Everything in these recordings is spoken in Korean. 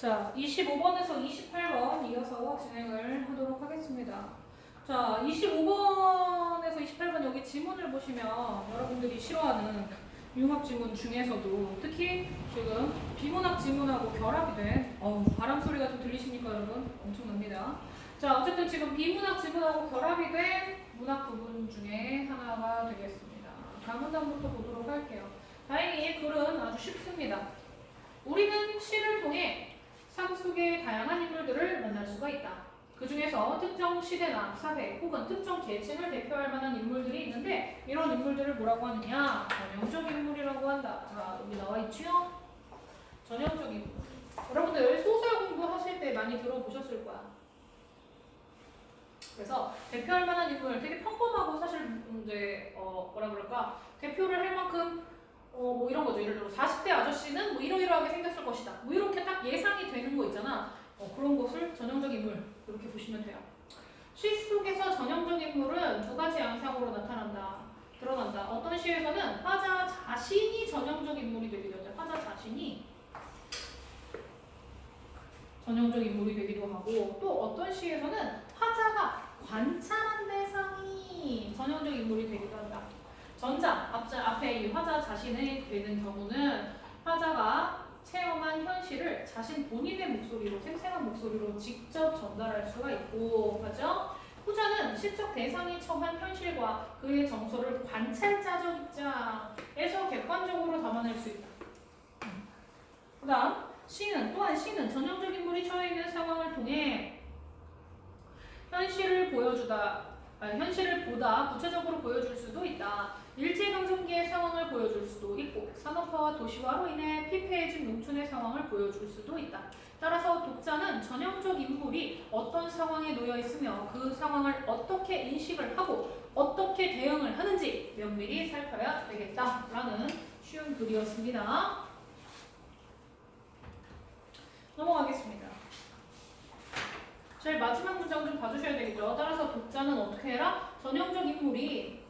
자, 25번에서 28번 이어서 진행을 하도록 하겠습니다. 자, 25번에서 28번 여기 지문을 보시면 여러분들이 싫어하는 융합 지문 중에서도 특히 지금 비문학 지문하고 결합이 된 바람 소리가 좀 들리십니까 여러분? 엄청납니다. 자, 어쨌든 지금 비문학 지문하고 결합이 된 문학 부분 중에 하나가 되겠습니다. 강문단부터 보도록 할게요. 다행히 글은 아주 쉽습니다. 우리는 시를 통해 삶 속의 다양한 인물들을 만날 수가 있다. 그 중에서 특정 시대나 사회 혹은 특정 계층을 대표할 만한 인물들이 있는데 이런 인물들을 뭐라고 하느냐? 전형적 인물이라고 한다. 자, 여기 나와 있죠? 전형적 인물. 여러분들 소설 공부하실 때 많이 들어보셨을 거야. 그래서 대표할 만한 인물 되게 평범하고 사실 이제 뭐라 그럴까? 대표를 할 만큼 뭐 이런 거죠. 예를 들어 40대 아저씨는 뭐 이러이러하게 생겼을 것이다. 뭐 이렇게 딱 예상이 되는 거 있잖아. 그런 것을 전형적 인물 이렇게 보시면 돼요. 시 속에서 전형적 인물은 두 가지 양상으로 나타난다. 드러난다. 어떤 시에서는 화자 자신이 전형적 인물이 되기도 하죠. 화자 자신이 전형적 인물이 되기도 하고 또 어떤 시에서는 화자가 관찰한 대상이 전형적 인물이 되기도 한다. 전자, 앞에 이 화자 자신이 되는 경우는 화자가 체험한 현실을 자신 본인의 목소리로, 생생한 목소리로 직접 전달할 수가 있고, 맞죠? 후자는 시적 대상이 처한 현실과 그의 정서를 관찰자적 입장에서 객관적으로 담아낼 수 있다. 그 다음, 또한 시는 전형적 인물이 처해 있는 상황을 통해 현실을 보다 구체적으로 보여줄 수도 있다. 일제강점기의 상황을 보여줄 수도 있고 산업화와 도시화로 인해 피폐해진 농촌의 상황을 보여줄 수도 있다. 따라서 독자는 전형적 인물이 어떤 상황에 놓여 있으며 그 상황을 어떻게 인식을 하고 어떻게 대응을 하는지 면밀히 살펴야 되겠다라는 쉬운 글이었습니다. 넘어가겠습니다. 제일 마지막 문장 좀 봐주셔야 되겠죠. 따라서 독자는 어떻게 해라? 전형적 인물이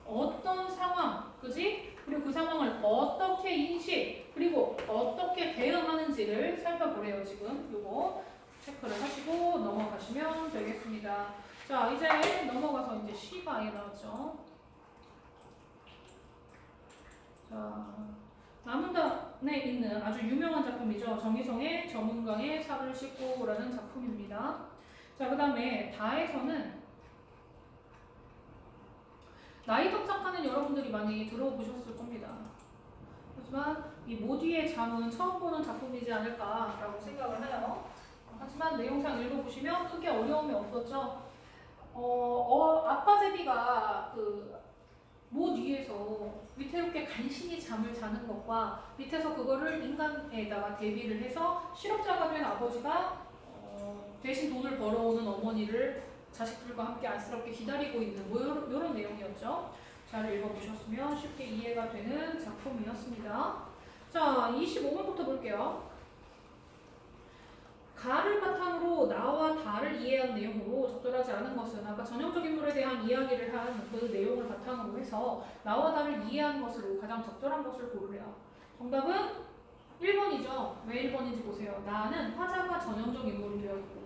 어떤 상황, 그지? 그리고 그 상황을 어떻게 인식, 그리고 어떻게 대응하는지를 살펴보래요. 지금 요거 체크를 하시고 넘어가시면 되겠습니다. 자, 이제 넘어가서 이제 시가 아예 나왔죠. 자, 남문단에 있는 아주 유명한 작품이죠. 정희성의 정은강의 삭을 싣고라는 작품입니다. 자, 그 다음에 다에서는 나이덕 작가는 여러분들이 많이 들어보셨을 겁니다. 하지만 이 모디의 잠은 처음 보는 작품이지 않을까라고 생각을 해요. 하지만 내용상 읽어보시면 크게 어려움이 없었죠. 아빠 제비가 못 위에서 위태롭게 간신히 잠을 자는 것과 밑에서 그거를 인간에다가 대비를 해서 실업자가 된 아버지가 대신 돈을 벌어오는 어머니를 자식들과 함께 안쓰럽게 기다리고 있는 뭐 이런 내용이었죠. 잘 읽어보셨으면 쉽게 이해가 되는 작품이었습니다. 자, 25번부터 볼게요. 가를 바탕으로 나와 다를 이해한 내용으로 적절하지 않은 것은 아까 전형적 인물에 대한 이야기를 한 그 내용을 바탕으로 해서 나와 다를 이해한 것으로 가장 적절한 것을 고르래요. 정답은 1번이죠. 왜 1번인지 보세요. 나는 화자가 전형적 인물이 되어 있고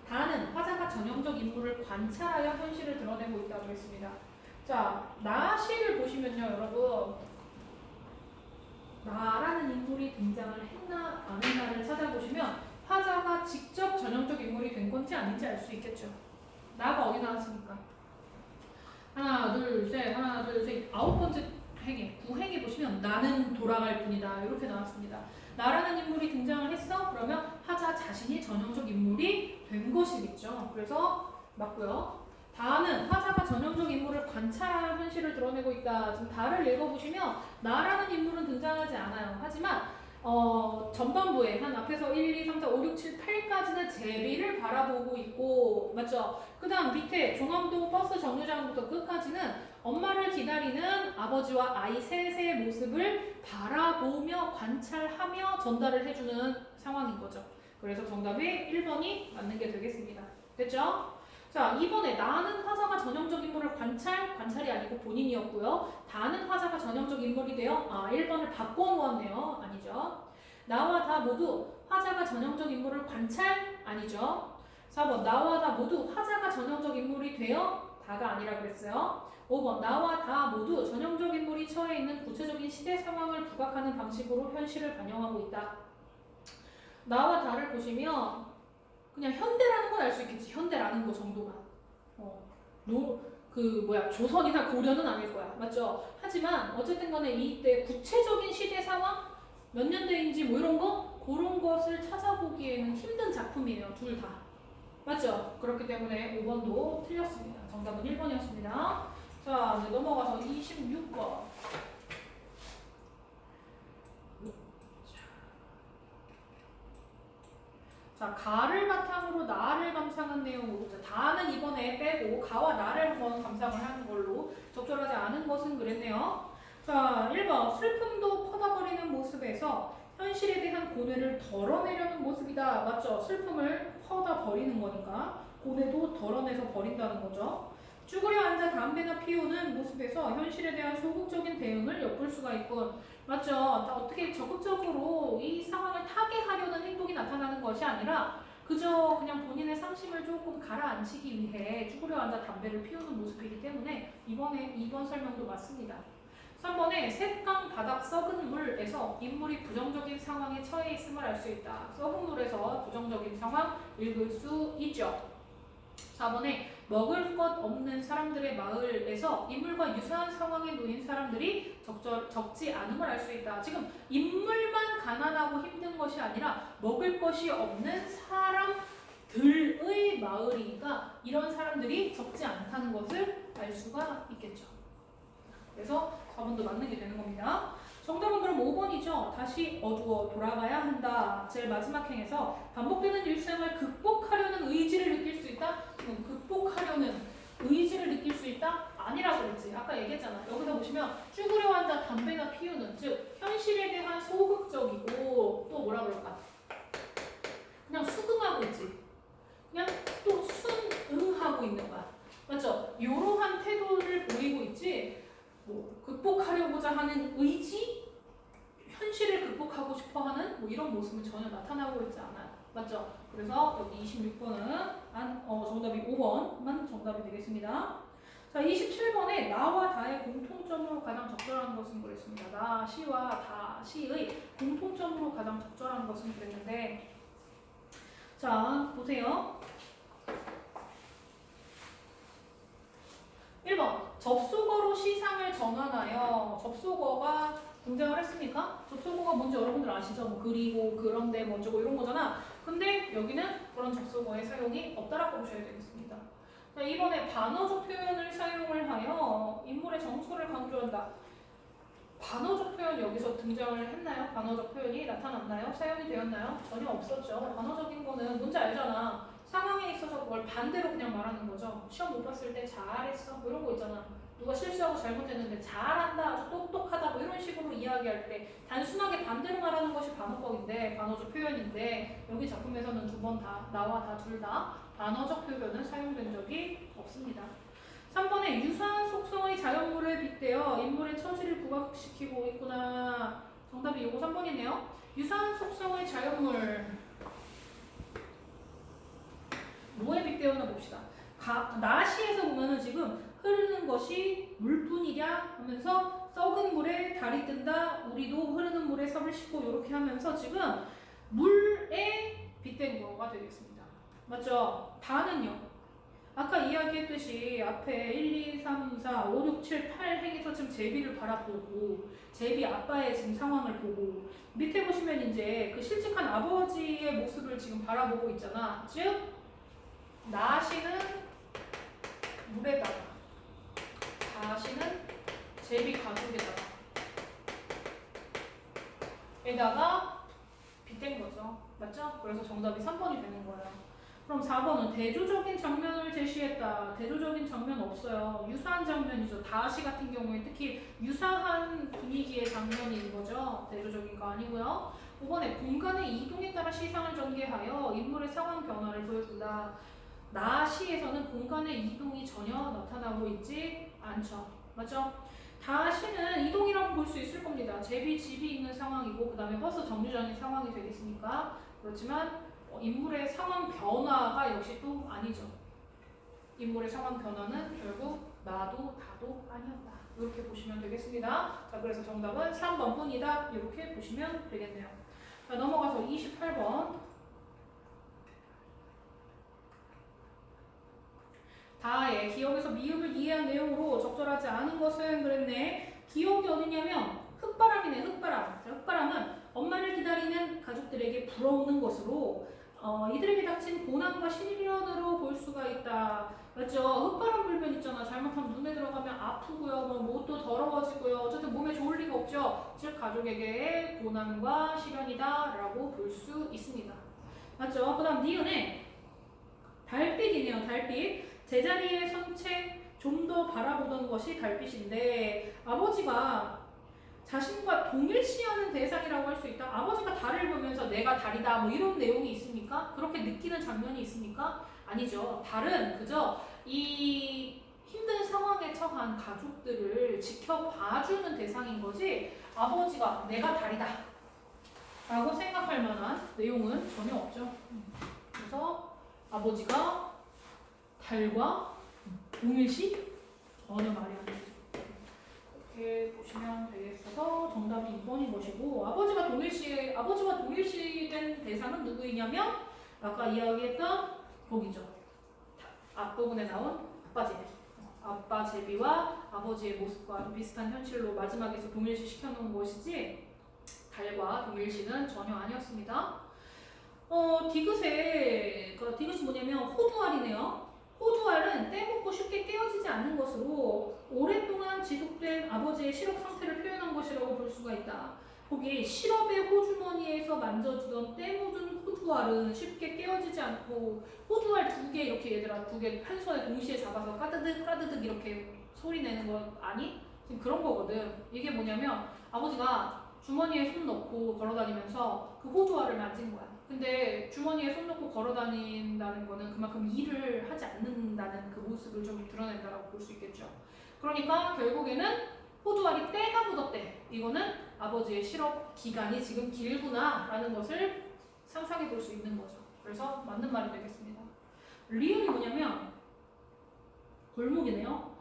다는 화자가 전형적 인물을 관찰하여 현실을 드러내고 있다고 했습니다. 자, 나시를 보시면요, 여러분. 나라는 인물이 등장을 했나 안 했나를 찾아보시면 화자가 직접 전형적 인물이 된 건지 아닌지 알 수 있겠죠. 나가 어디 나왔습니까? 하나, 둘, 셋, 9번째 행에, 9행에 보시면 나는 돌아갈 뿐이다. 이렇게 나왔습니다. 나라는 인물이 등장을 했어? 그러면 화자 자신이 전형적 인물이 된 것이겠죠. 그래서 맞고요. 다는 화자가 전형적 인물을 관찰하여 현실을 드러내고 있다. 지금 다를 읽어보시면 나라는 인물은 등장하지 않아요. 하지만 전반부에 한 앞에서 1, 2, 3, 4, 5, 6, 7, 8까지는 제비를 바라보고 있고 맞죠? 그 다음 밑에 종암동 버스 정류장부터 끝까지는 엄마를 기다리는 아버지와 아이 셋의 모습을 바라보며 관찰하며 전달을 해주는 상황인 거죠. 그래서 정답이 1번이 맞는 게 되겠습니다. 됐죠? 자, 2번에 나는 화자가 전형적 인물을 관찰이 아니고 본인이었고요. 다는 화자가 전형적 인물이 되어 1번을 바꿔 놓았네요. 아니죠. 나와 다 모두 화자가 전형적 인물을 관찰 아니죠. 4번 나와 다 모두 화자가 전형적 인물이 되어 다가 아니라 그랬어요. 5번 나와 다 모두 전형적 인물이 처해 있는 구체적인 시대 상황을 부각하는 방식으로 현실을 반영하고 있다. 나와 다를 보시면 그냥 현대라는 건 알 수 있겠지. 현대라는 거 정도만. 조선이나 고려는 아닐 거야. 맞죠? 하지만 어쨌든 간에 이때 구체적인 시대 상황 몇 년대인지 뭐 이런 거 그런 것을 찾아보기에는 힘든 작품이에요. 둘 다. 맞죠? 그렇기 때문에 5번도 틀렸습니다. 정답은 1번이었습니다. 자, 이제 넘어가서 26번. 자, 가를 바탕으로 나를 감상한 내용으로 다는 이번에 빼고 가와 나를 한번 감상을 하는 걸로 적절하지 않은 것은 그랬네요. 자, 1번 슬픔도 퍼다버리는 모습에서 현실에 대한 고뇌를 덜어내려는 모습이다. 맞죠? 슬픔을 퍼다버리는 거니까 고뇌도 덜어내서 버린다는 거죠. 쭈그려 앉아 담배나 피우는 모습에서 현실에 대한 소극적인 대응을 엿볼 수가 있군. 맞죠? 어떻게 적극적으로 이 상황을 타개하려는 행동이 나타나는 것이 아니라 그저 그냥 본인의 상심을 조금 가라앉히기 위해 쭈그려 앉아 담배를 피우는 모습이기 때문에 이번에 2번 설명도 맞습니다. 3번에 샛강 바닥 썩은 물에서 인물이 부정적인 상황에 처해 있음을 알 수 있다. 썩은 물에서 부정적인 상황 읽을 수 있죠. 4번에 먹을 것 없는 사람들의 마을에서 인물과 유사한 상황에 놓인 사람들이 적지 않음을 알 수 있다. 지금 인물만 가난하고 힘든 것이 아니라 먹을 것이 없는 사람들의 마을이니까 이런 사람들이 적지 않다는 것을 알 수가 있겠죠. 그래서 4번도 맞는 게 되는 겁니다. 정답은 그럼 5번이죠. 다시 어두워 돌아가야 한다. 제일 마지막 행에서 반복되는 일상을 극복하려는 의지를 느낄 수 있다? 극복하려는 의지를 느낄 수 있다? 아니라고 그랬지. 아까 얘기했잖아. 여기서 보시면 쭈그려 앉아 담배나 피우는, 즉 현실에 대한 소극적이고 또 뭐라 그럴까? 그냥 수긍하고 있지. 그냥 또 순응하고 있는 거야. 맞죠? 이러한 태도를 보이고 있지. 극복하려고자 하는 의지, 현실을 극복하고 싶어하는 이런 모습은 전혀 나타나고 있지 않아요. 맞죠? 그래서 여기 26번은 정답이 5번만 정답이 되겠습니다. 자, 27번에 나와 다의 공통점으로 가장 적절한 것은 그랬습니다. 나, 시와 다, 시의 공통점으로 가장 적절한 것은 그랬는데 자, 보세요. 1번 접속어로 시상을 전환하여 접속어가 등장을 했습니까? 접속어가 뭔지 여러분들 아시죠? 뭐 그리고 그런데 뭐 어쩌고 이런 거잖아. 근데 여기는 그런 접속어의 사용이 없다라고 보셔야 되겠습니다. 자, 이번에 반어적 표현을 사용을 하여 인물의 정서를 강조한다. 반어적 표현 여기서 등장을 했나요? 반어적 표현이 나타났나요? 사용이 되었나요? 전혀 없었죠. 반어적인 거는 뭔지 알잖아. 상황에 있어서 그걸 반대로 그냥 말하는 거죠. 시험 못 봤을 때 잘했어 뭐 이런 거 있잖아. 누가 실수하고 잘못했는데 잘한다, 아주 똑똑하다 뭐 이런 식으로 이야기할 때 단순하게 반대로 말하는 것이 반어법인데 반어적 표현인데 여기 작품에서는 두 번 다, 나와 다 둘 다 반어적 표현은 사용된 적이 없습니다. 3번에 유사한 속성의 자연물에 빗대어 인물의 처지를 부각시키고 있구나. 정답이 요거 3번이네요. 유사한 속성의 자연물 뭐에 빗대어나 봅시다. 나시에서 보면은 지금 흐르는 것이 물뿐이랴 하면서 썩은 물에 달이 뜬다. 우리도 흐르는 물에 섭을 싣고 이렇게 하면서 지금 물에 빗댄 거가 되겠습니다. 맞죠? 다는요. 아까 이야기했듯이 앞에 1, 2, 3, 4, 5, 6, 7, 8행에서 지금 제비를 바라보고 제비 아빠의 지금 상황을 보고 밑에 보시면 이제 그 실직한 아버지의 모습을 지금 바라보고 있잖아. 즉 나시는 물에다가 다시는 제비 가족에다가 빗댄 거죠. 맞죠? 그래서 정답이 3번이 되는 거예요. 그럼 4번은 대조적인 장면을 제시했다. 대조적인 장면 없어요. 유사한 장면이죠. 다시 같은 경우에 특히 유사한 분위기의 장면인 거죠. 대조적인 거 아니고요. 5번에 공간의 이동에 따라 시상을 전개하여 인물의 상황 변화를 보여준다. 나시에서는 공간의 이동이 전혀 나타나고 있지 않죠. 맞죠? 다시는 이동이라고 볼 수 있을 겁니다. 제비 집이 있는 상황이고 그 다음에 버스 정류장인 상황이 되겠으니까. 그렇지만 인물의 상황 변화가 역시 또 아니죠. 인물의 상황 변화는 결국 나도 다도 아니었다. 이렇게 보시면 되겠습니다. 자, 그래서 정답은 3번 뿐이다. 이렇게 보시면 되겠네요. 자, 넘어가서 28번. 다의 기억에서 미흡을 이해한 내용으로 적절하지 않은 것은 그랬네. 기억이 어디냐면 흙바람이네. 흙바람. 자, 흙바람은 엄마를 기다리는 가족들에게 불어오는 것으로 이들에게 닥친 고난과 시련으로 볼 수가 있다. 맞죠? 흙바람 불면 있잖아. 잘못하면 눈에 들어가면 아프고요. 뭐 옷도 더러워지고요. 어쨌든 몸에 좋을 리가 없죠. 즉 가족에게의 고난과 시련이다 라고 볼 수 있습니다. 맞죠? 그 다음 니은에 달빛이네요. 달빛. 제자리에 선 채 좀 더 바라보던 것이 달빛인데 아버지가 자신과 동일시하는 대상이라고 할 수 있다. 아버지가 달을 보면서 내가 달이다 뭐 이런 내용이 있습니까? 그렇게 느끼는 장면이 있습니까? 아니죠. 달은 그저 이 힘든 상황에 처한 가족들을 지켜봐주는 대상인 거지 아버지가 내가 달이다 라고 생각할 만한 내용은 전혀 없죠. 그래서 아버지가 달과 동일시? 전혀 말이 안 되죠. 이렇게 보시면 되겠어서 정답이 2번인 것이고 아버지와 동일시된 대상은 누구이냐면 아까 이야기했던 거기죠. 앞부분에 나온 아빠 제비. 아빠 제비와 아버지의 모습과 아주 비슷한 현실로 마지막에서 동일시 시켜놓은 것이지 달과 동일시는 전혀 아니었습니다. 디귿이 뭐냐면 호두알이네요. 호두알은 떼먹고 쉽게 떼어지지 않는 것으로 오랫동안 지속된 아버지의 실업 상태를 표현한 것이라고 볼 수가 있다. 거기 실업의 호주머니에서 만져주던 때 묻은 호두알은 쉽게 깨어지지 않고 호두알 2개 이렇게 얘들아 2개 한 손에 동시에 잡아서 까드득 까드득 이렇게 소리 내는 거 아니? 지금 그런 거거든. 이게 뭐냐면 아버지가 주머니에 손 넣고 걸어다니면서 그 호두알을 만진 거야. 근데 주머니에 손 넣고 걸어다닌다는 거는 그만큼 일을 하지 않는다는 그 모습을 좀 드러낸다고 볼 수 있겠죠. 그러니까 결국에는 호두알이 때가 묻었대. 이거는 아버지의 실업 기간이 지금 길구나 라는 것을 상상해 볼 수 있는 거죠. 그래서 맞는 말이 되겠습니다. 리을이 뭐냐면 골목이네요.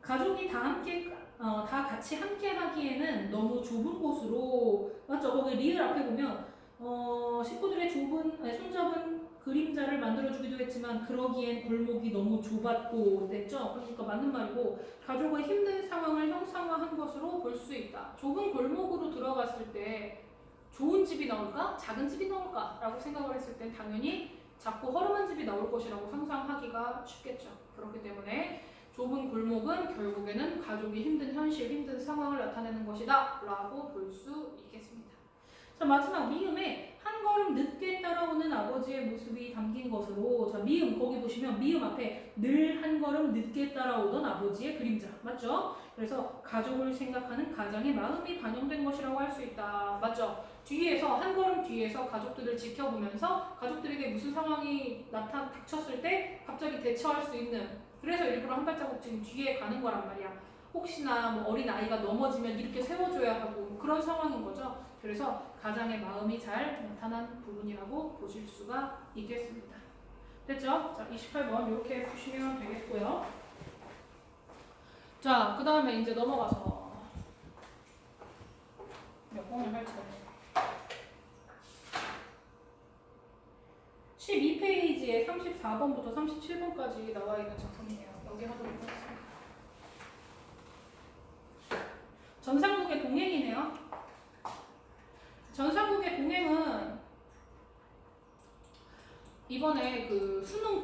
가족이 다 같이 함께 하기에는 너무 좁은 곳으로 맞죠? 거기 리을 앞에 보면 식구들의 손잡은 그림자를 만들어주기도 했지만 그러기엔 골목이 너무 좁았고 됐죠? 그러니까 맞는 말이고 가족의 힘든 상황을 형상화한 것으로 볼 수 있다. 좁은 골목으로 들어갔을 때 좋은 집이 나올까? 작은 집이 나올까? 라고 생각을 했을 땐 당연히 작고 허름한 집이 나올 것이라고 상상하기가 쉽겠죠. 그렇기 때문에 좁은 골목은 결국에는 가족이 힘든 현실, 힘든 상황을 나타내는 것이다 라고 볼 수 있겠습니다. 자, 마지막 미음에 한 걸음 늦게 따라오는 아버지의 모습이 담긴 것으로 자, 미음 거기 보시면 미음 앞에 늘 한 걸음 늦게 따라오던 아버지의 그림자 맞죠? 그래서 가족을 생각하는 가장의 마음이 반영된 것이라고 할 수 있다. 맞죠? 뒤에서 한 걸음 뒤에서 가족들을 지켜보면서 가족들에게 무슨 상황이 닥쳤을 때 갑자기 대처할 수 있는 그래서 일부러 한 발자국 지금 뒤에 가는 거란 말이야. 혹시나 뭐 어린 아이가 넘어지면 이렇게 세워줘야 하고 그런 상황인 거죠. 그래서 가장의 마음이 잘 나타난 부분이라고 보실 수가 있겠습니다. 됐죠? 자, 28번 이렇게 보시면 되겠고요. 자, 그 다음에 이제 넘어가서 몇 번을 할지 12페이지에 34번부터 37번까지 나와 있는 작품이에요. 여기 하도록 하겠습니다. 전상국의 동행이네요. 전상국의 동행은 이번에 그 수능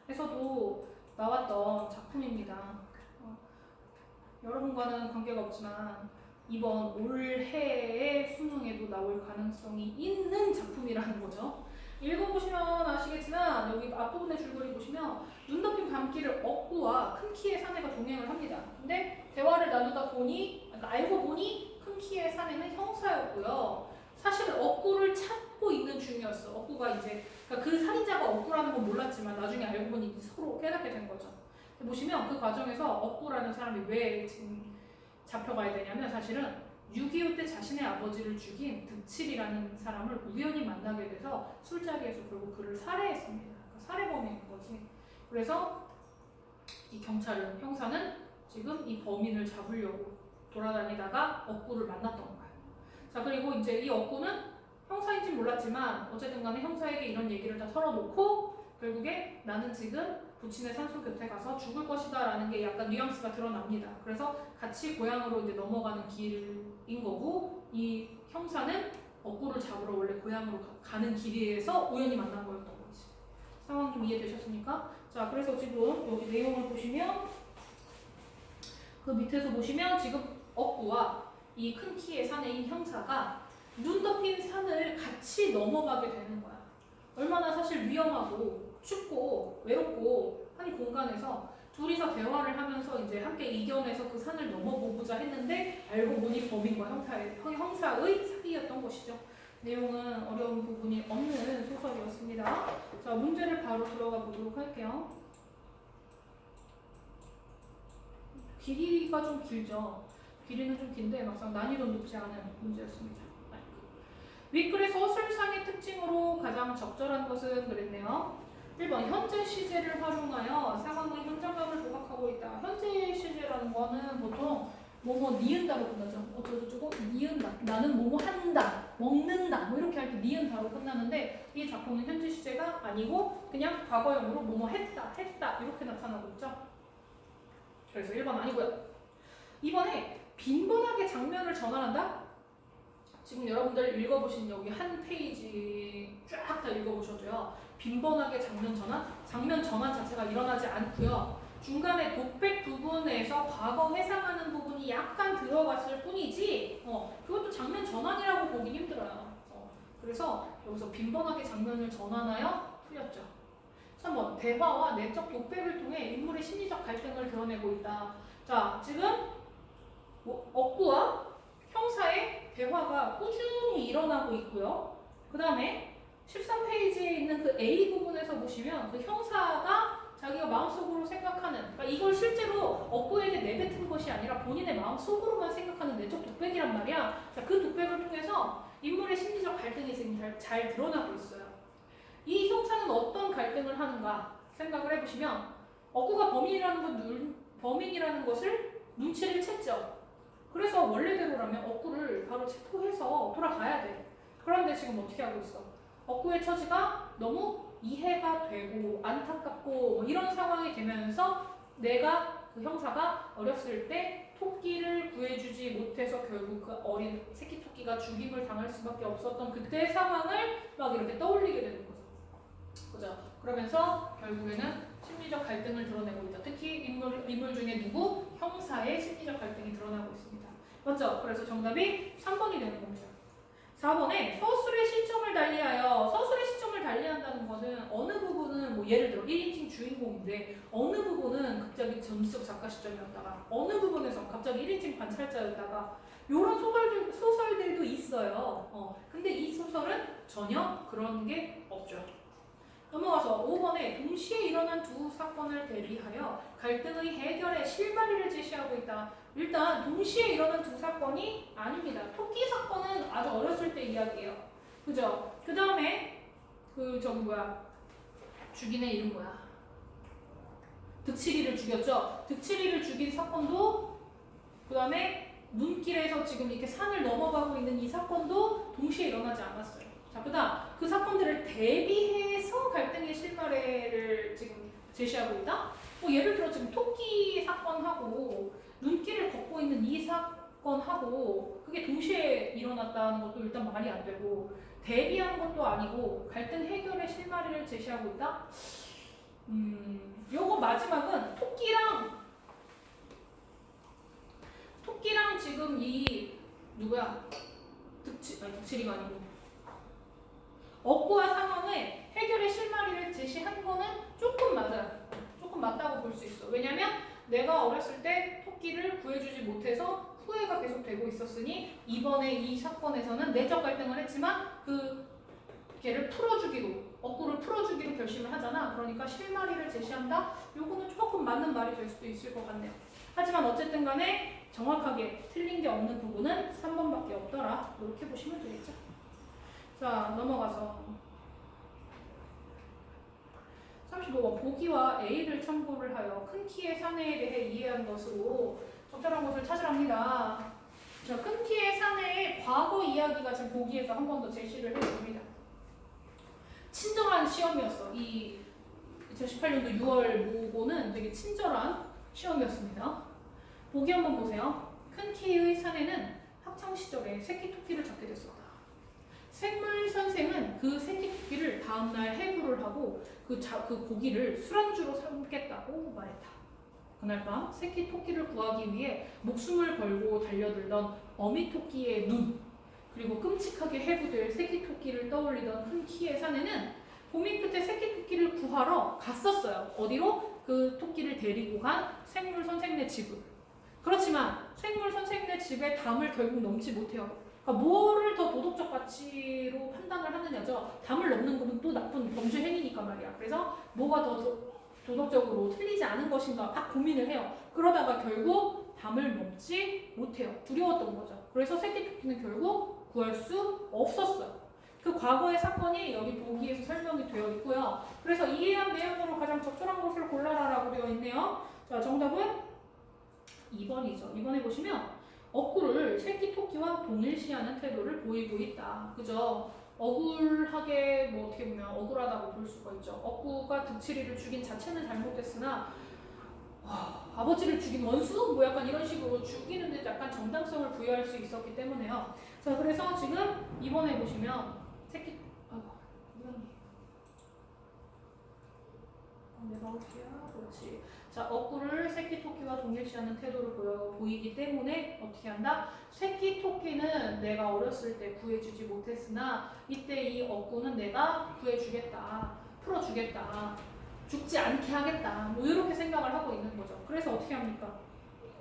특강에서도 나왔던 작품입니다. 여러분과는 관계가 없지만 이번 올해의 수능에도 나올 가능성이 있는 작품이라는 거죠. 읽어보시면 아시겠지만 여기 앞부분의 줄거리 보시면 눈 덮인 밤길을 억구와 큰 키의 사내가 동행을 합니다. 근데 대화를 나누다 보니 그러니까 알고 보니 큰 키의 사내는 형사였고요. 사실 억구를 찾고 있는 중이었어. 억구가 이제 그러니까 그 살인자가 억구라는 건 몰랐지만 나중에 알고 보니 서로 깨닫게 된 거죠. 보시면 그 과정에서 억구라는 사람이 왜 지금 잡혀가야 되냐면 사실은 6.25 때 자신의 아버지를 죽인 득칠이라는 사람을 우연히 만나게 돼서 술자리에서 결국 그를 살해했습니다. 그러니까 살해범인 거지. 그래서 이 경찰은, 형사는 지금 이 범인을 잡으려고 돌아다니다가 억구를 만났던 거야. 자, 그리고 이제 이 억구는 형사인지 몰랐지만 어쨌든 간에 형사에게 이런 얘기를 다 털어놓고 결국에 나는 지금 부친의 산소 곁에 가서 죽을 것이다 라는 게 약간 뉘앙스가 드러납니다. 그래서 같이 고향으로 이제 넘어가는 길인 거고 이 형사는 억구를 잡으러 원래 고향으로 가는 길에서 우연히 만난 거였던 거지. 상황 좀 이해되셨습니까? 자, 그래서 지금 여기 내용을 보시면 그 밑에서 보시면 지금 억구와 이 큰 키의 사내인 형사가 눈 덮인 산을 같이 넘어가게 되는 거야. 얼마나 사실 위험하고 춥고 외롭고 한 공간에서 둘이서 대화를 하면서 이제 함께 이겨내서 그 산을 넘어보고자 했는데 알고 보니 범인과 형사의 사이였던 것이죠. 내용은 어려운 부분이 없는 소설이었습니다. 자, 문제를 바로 들어가 보도록 할게요. 길이가 좀 길죠. 길이는 좀 긴데 막상 난이도 높지 않은 문제였습니다. 윗글의 서술상의 특징으로 가장 적절한 것은 그랬네요. 1번 현재 시제를 활용하여 상황의 현장감을 부각하고 있다. 현재 시제라는 거는 보통 뭐뭐 니은다로 끝나죠. 어쩌고저쩌고 니은다. 나는 뭐뭐 한다. 먹는다. 뭐 이렇게 할 때 니은다로 끝나는데 이 작품은 현재 시제가 아니고 그냥 과거형으로 뭐뭐 했다. 이렇게 나타나고 있죠. 그래서 1번 아니고요. 2번에 빈번하게 장면을 전환한다. 지금 여러분들 읽어보신 여기 한 페이지 쫙 다 읽어보셔도요. 빈번하게 장면 전환 자체가 일어나지 않고요. 중간에 독백 부분에서 과거 회상하는 부분이 약간 들어갔을 뿐이지 그것도 장면 전환이라고 보기 힘들어요. 그래서 여기서 빈번하게 장면을 전환하여 풀렸죠. 3번 대화와 내적 독백을 통해 인물의 심리적 갈등을 드러내고 있다. 자, 지금 억구와 형사의 대화가 꾸준히 일어나고 있고요. 그 다음에 13페이지에 있는 그 A 부분에서 보시면 그 형사가 자기가 마음속으로 생각하는, 그러니까 이걸 실제로 억구에게 내뱉은 것이 아니라 본인의 마음속으로만 생각하는 내적 독백이란 말이야. 자, 그 독백을 통해서 인물의 심리적 갈등이 지금 잘 드러나고 있어요. 이 형사는 어떤 갈등을 하는가 생각을 해보시면 억구가 범인이라는 것을 눈치를 챘죠. 그래서 원래대로라면 억구를 바로 체포해서 돌아가야 돼. 그런데 지금 어떻게 하고 있어? 억구의 처지가 너무 이해가 되고 안타깝고 뭐 이런 상황이 되면서 내가 그 형사가 어렸을 때 토끼를 구해주지 못해서 결국 그 어린 새끼 토끼가 죽임을 당할 수밖에 없었던 그때의 상황을 막 이렇게 떠올리게 되는 거죠. 그죠? 그러면서 결국에는 심리적 갈등을 드러내고 있다. 특히 인물 중에 누구? 형사의 심리적 갈등이 드러나고 있습니다. 맞죠? 그래서 정답이 3번이 되는 겁니다. 4번에 서술의 시점을 달리하여, 서술의 시점을 달리한다는 것은 어느 부분은 뭐 예를 들어 1인칭 주인공인데 어느 부분은 갑자기 전지적 작가 시점이었다가 어느 부분에서 갑자기 1인칭 관찰자였다가 이런 소설들도 있어요. 근데 이 소설은 전혀 그런 게 없죠. 넘어가서 5번에 동시에 일어난 두 사건을 대비하여 갈등의 해결에 실마리를 제시하고 있다. 일단 동시에 일어난 두 사건이 아닙니다. 토끼 사건은 아주 어렸을 때 이야기예요. 그죠? 그 다음에 죽인 애 이름 뭐야? 득칠이를 죽였죠. 득칠이를 죽인 사건도 그 다음에 눈길에서 지금 이렇게 산을 넘어가고 있는 이 사건도 동시에 일어나지 않았어요. 자, 그다음 그 사건들을 대비해서 갈등의 실마리를 지금 제시하고 있다. 뭐 예를 들어 지금 토끼 사건하고 눈길을 걷고 있는 이 사건하고 그게 동시에 일어났다는 것도 일단 말이 안 되고 대비한 것도 아니고 갈등 해결의 실마리를 제시하고 있다. 요거 마지막은 토끼랑 지금 이 누구야? 득칠이가 아니고 억구와 상황의 해결의 실마리를 제시한 거는 조금 맞아요. 조금 맞다고 볼 수 있어. 왜냐면 내가 어렸을 때 토끼를 구해주지 못해서 후회가 계속 되고 있었으니 이번에 이 사건에서는 내적 갈등을 했지만 그 걔를 풀어주기로, 억구를 풀어주기로 결심을 하잖아. 그러니까 실마리를 제시한다. 요거는 조금 맞는 말이 될 수도 있을 것 같네요. 하지만 어쨌든 간에 정확하게 틀린 게 없는 부분은 3번밖에 없더라. 이렇게 보시면 되겠죠. 자, 넘어가서 35번 보기와 A를 참고를 하여 큰 키의 사내에 대해 이해한 것으로 적절한 것을 찾으랍니다. 자, 큰 키의 사내의 과거 이야기가 지금 보기에서 한 번 더 제시를 해줍니다. 친절한 시험이었어. 이 2018년도 6월 모고는 되게 친절한 시험이었습니다. 보기 한번 보세요. 큰 키의 사내는 학창시절에 새끼토끼를 잡게 됐었다. 생물 선생은 그 새끼토끼를 다음날 해부를 하고 그 고기를 술안주로 삼겠다고 말했다. 그날 밤 새끼토끼를 구하기 위해 목숨을 걸고 달려들던 어미토끼의 눈, 그리고 끔찍하게 해부될 새끼토끼를 떠올리던 큰 키의 사내는 봄이 끝에 새끼토끼를 구하러 갔었어요. 어디로? 그 토끼를 데리고 간 생물 선생네 집을. 그렇지만 생물 선생네 집에 담을 결국 넘지 못해요. 그러니까 뭐를 더 도덕적 가치로 판단을 하느냐죠. 담을 넘는 것은 또 나쁜 범죄 행위니까 말이야. 그래서 뭐가 더 도덕적으로 틀리지 않은 것인가 막 고민을 해요. 그러다가 결국 담을 넘지 못해요. 두려웠던 거죠. 그래서 새끼토끼는 결국 구할 수 없었어요. 그 과거의 사건이 여기 보기에서 설명이 되어 있고요. 그래서 이해한 내용으로 가장 적절한 것을 골라라라고 되어 있네요. 자, 정답은 2번이죠. 2번에 보시면 억구를 새끼토끼와 동일시하는 태도를 보이고 있다. 그죠? 억울하게 뭐 어떻게 보면 억울하다고 볼 수가 있죠. 억구가 득치리를 죽인 자체는 잘못했으나 아버지를 죽인 원수? 뭐 약간 이런 식으로 죽이는데 약간 정당성을 부여할 수 있었기 때문에요. 자, 그래서 지금 2번에 보시면 새끼 내가 올게요. 그렇지. 자, 억구를 새끼토끼와 동일시하는 태도를 보이기 때문에 어떻게 한다? 새끼토끼는 내가 어렸을 때 구해주지 못했으나 이때 이 억구는 내가 구해주겠다. 풀어주겠다. 죽지 않게 하겠다. 뭐 이렇게 생각을 하고 있는 거죠. 그래서 어떻게 합니까?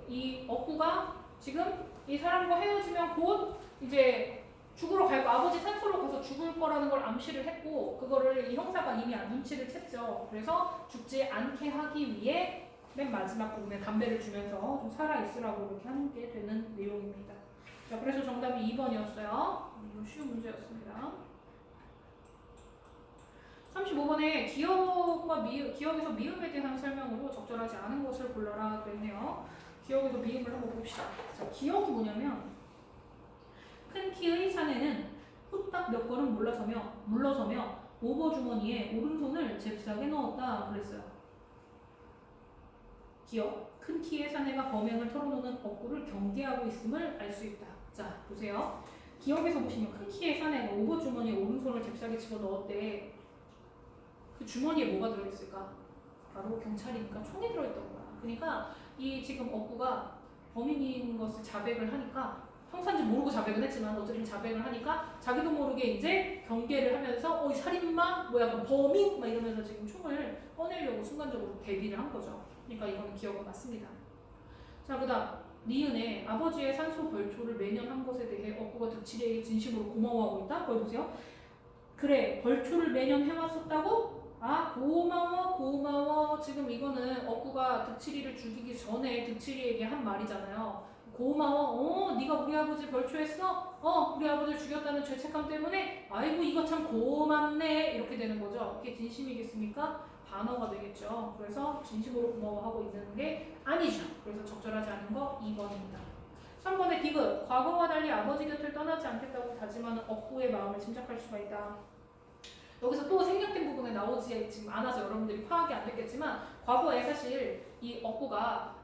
이 억구가 지금 이 사람과 헤어지면 곧 이제 죽으러 갈 거, 아버지 산소로 가서 죽을 거라는 걸 암시를 했고, 그거를 이 형사가 이미 눈치를 챘죠. 그래서 죽지 않게 하기 위해 맨 마지막 부분에 담배를 주면서 좀 살아있으라고 이렇게 하는 게 되는 내용입니다. 자, 그래서 정답이 2번이었어요. 이거 쉬운 문제였습니다. 35번에 기억에서 미음에 대한 설명으로 적절하지 않은 것을 골라라 그랬네요. 기억에서 미음을 한번 봅시다. 자, 기억이 뭐냐면 큰 키의 사내는 후딱 몇 걸음 물러서며 오버주머니에 오른손을 잽싸게 넣었다 그랬어요. 기억. 큰 키의 사내가 범행을 털어놓는 억구를 경계하고 있음을 알 수 있다. 자, 보세요. 기억에서 보시면 큰 키의 사내가 오버주머니에 오른손을 잽싸게 집어넣었대. 그 주머니에 뭐가 들어있을까? 바로 경찰이니까 총이 들어있던 거야. 그러니까 이 지금 억구가 범인인 것을 자백을 하니까 형사인지 모르고 자백을 했지만 어쨌든 자백을 하니까 자기도 모르게 이제 경계를 하면서 이 살인마? 뭐 약간 범인? 막 이러면서 지금 총을 꺼내려고 순간적으로 대비를 한 거죠. 그러니까 이거는 기억은 맞습니다. 자, 그 다음 니은의 아버지의 산소 벌초를 매년 한 것에 대해 억구가 득치리에게 진심으로 고마워하고 있다? 거기 보세요. 그래, 벌초를 매년 해왔었다고? 아, 고마워. 지금 이거는 억구가 득치리를 죽이기 전에 득치리에게 한 말이잖아요. 고마워. 네가 우리 아버지 벌초했어? 우리 아버지를 죽였다는 죄책감 때문에? 아이고, 이거 참 고맙네. 이렇게 되는 거죠. 이게 진심이겠습니까? 반어가 되겠죠. 그래서 진심으로 고마워하고 있는 게 아니죠. 그래서 적절하지 않은 거 2번입니다. 3번의 디귿. 과거와 달리 아버지 곁을 떠나지 않겠다고 다짐하는 억구의 마음을 짐작할 수가 있다. 여기서 또 생략된 부분에 나오지 지금 않아서 여러분들이 파악이 안 됐겠지만 과거에 사실 이 억구가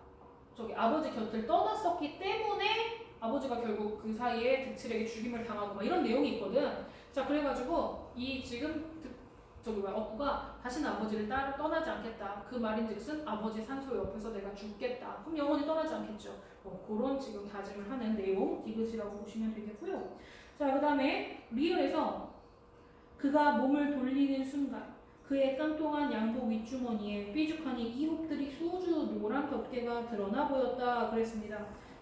아버지 곁을 떠났었기 때문에 아버지가 결국 그 사이에 득칠에게 죽임을 당하고 막 이런 내용이 있거든. 자, 그래가지고 이 지금 억구가 다시는 아버지를 떠나지 않겠다. 그 말인즉슨 아버지 산소 옆에서 내가 죽겠다. 그럼 영원히 떠나지 않겠죠. 그런 지금 다짐을 하는 내용 디귿이라고 보시면 되겠고요. 자, 그 다음에 리을에서 그가 몸을 돌리는 순간 그의 깡통한 양복 윗주머니에 삐죽하니 이혹들이 수주 노란 덮개가 드러나 보였다 그랬습니다.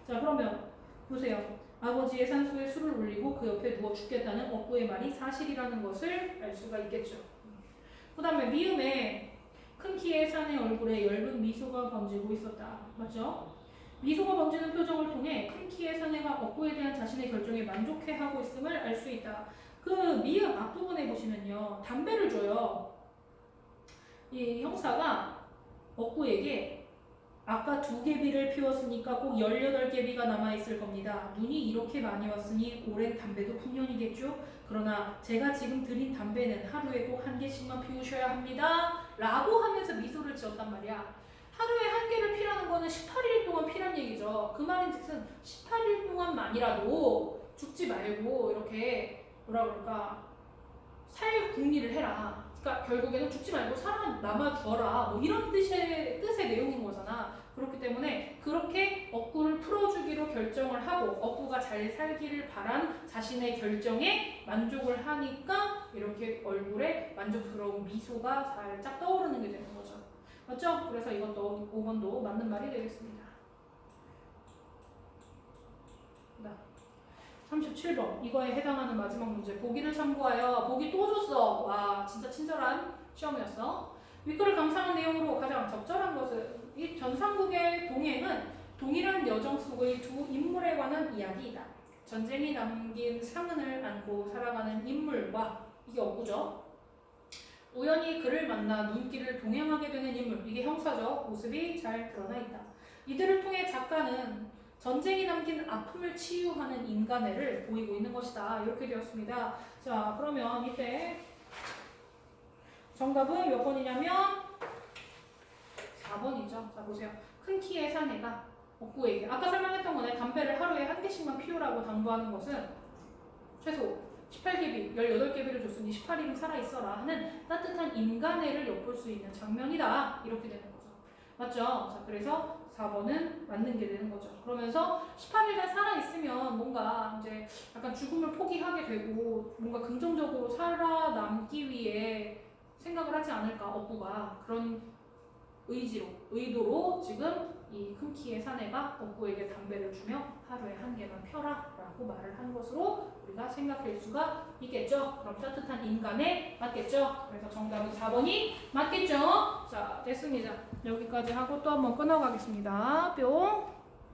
자, 그러면 보세요. 아버지의 산소에 술을 올리고 그 옆에 누워 죽겠다는 억구의 말이 사실이라는 것을 알 수가 있겠죠. 그 다음에 미음에 큰 키의 산의 얼굴에 엷은 미소가 번지고 있었다. 맞죠? 미소가 번지는 표정을 통해 큰 키의 사내가 억구에 대한 자신의 결정에 만족해하고 있음을 알 수 있다. 그 미음 앞부분에 보시면요. 담배를 줘요. 이 형사가 억구에게 아까 2개비를 피웠으니까 꼭 18개비가 남아있을 겁니다. 눈이 이렇게 많이 왔으니 오랜 담배도 풍년이겠죠? 그러나 제가 지금 드린 담배는 하루에 꼭 1개씩만 피우셔야 합니다. 라고 하면서 미소를 지었단 말이야. 하루에 1개를 피라는 거는 18일 동안 피란 얘기죠. 그 말인즉슨 18일 동안만이라도 죽지 말고 이렇게 뭐라 그럴까 살 궁리를 해라. 그러니까 결국에는 죽지 말고 살아남아 주어라. 뭐 이런 뜻의 내용인 거잖아. 그렇기 때문에 그렇게 억구를 풀어주기로 결정을 하고 억구가 잘 살기를 바란 자신의 결정에 만족을 하니까 이렇게 얼굴에 만족스러운 미소가 살짝 떠오르는 게 되는 거죠. 맞죠? 그래서 이것도 5번도 맞는 말이 되겠습니다. 37번 이거에 해당하는 마지막 문제 보기를 참고하여 보기 또 줬어. 와 진짜 친절한 시험이었어. 윗글을 감상한 내용으로 가장 적절한 것은 이 전상국의 동행은 동일한 여정 속의 두 인물에 관한 이야기이다. 전쟁이 남긴 상흔을 안고 살아가는 인물과 이게 억구죠. 우연히 그를 만나 눈길을 동행하게 되는 인물 이게 형사죠. 모습이 잘 드러나 있다. 이들을 통해 작가는 전쟁이 남긴 아픔을 치유하는 인간애를 보이고 있는 것이다. 이렇게 되었습니다. 자, 그러면 이때 정답은 몇 번이냐면 4번이죠. 자, 보세요. 큰 키의 사내가 억구에게 아까 설명했던 거네. 담배를 하루에 1개씩만 피우라고 당부하는 것은 최소 18개비, 18개비를 줬으니 18일은 살아있어라 하는 따뜻한 인간애를 엿볼 수 있는 장면이다. 이렇게 되는 거죠. 맞죠? 자, 그래서 4번은 맞는 게 되는 거죠. 그러면서 18일간 살아있으면 뭔가 이제 약간 죽음을 포기하게 되고 뭔가 긍정적으로 살아남기 위해 생각을 하지 않을까, 억구가. 그런 의도로 지금 이 큰 키의 사내가 억구에게 담배를 주며 하루에 1개만 펴라 라고 말을 한 것으로 우리가 생각할 수가 있겠죠. 그럼 따뜻한 인간에 맞겠죠. 그래서 정답은 4번이 맞겠죠. 자, 됐습니다. 여기까지 하고 또 한번 끊어가겠습니다. 뿅.